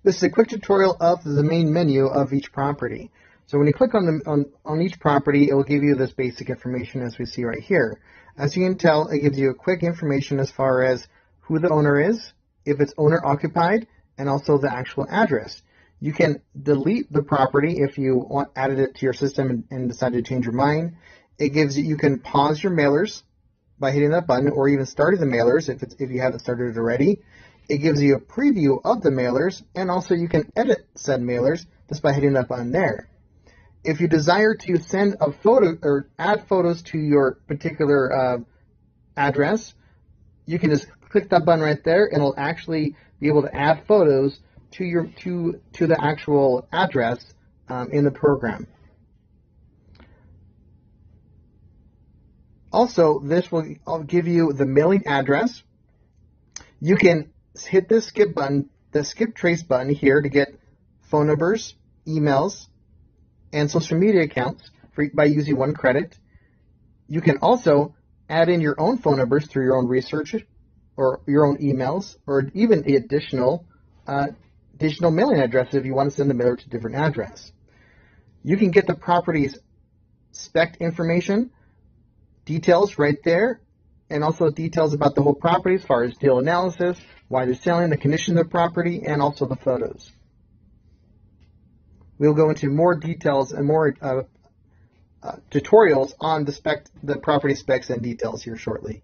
This is a quick tutorial of the main menu of each property. So when you click on each property, it will give you this basic information as we see right here. As you can tell, it gives you a quick information as far as who the owner is, if it's owner occupied, and also the actual address. You can delete the property if you added it to your system and decided to change your mind. It gives you can pause your mailers by hitting that button, or even starting the mailers if you haven't started it already. It gives you a preview of the mailers, and also you can edit said mailers just by hitting that button there. If you desire to send a photo or add photos to your particular address, you can just click that button right there, and it'll actually be able to add photos to the actual address in the program. Also, this will give you the mailing address. You can hit the skip button, the skip trace button here, to get phone numbers, emails, and social media accounts by using 1 credit. You can also add in your own phone numbers through your own research or your own emails, or even additional mailing addresses if you want to send the mailer to a different address. You can get the property's spec information, details right there, and also details about the whole property as far as deal analysis, why they're selling, the condition of the property, and also the photos. We'll go into more details and more tutorials on the property specs and details here shortly.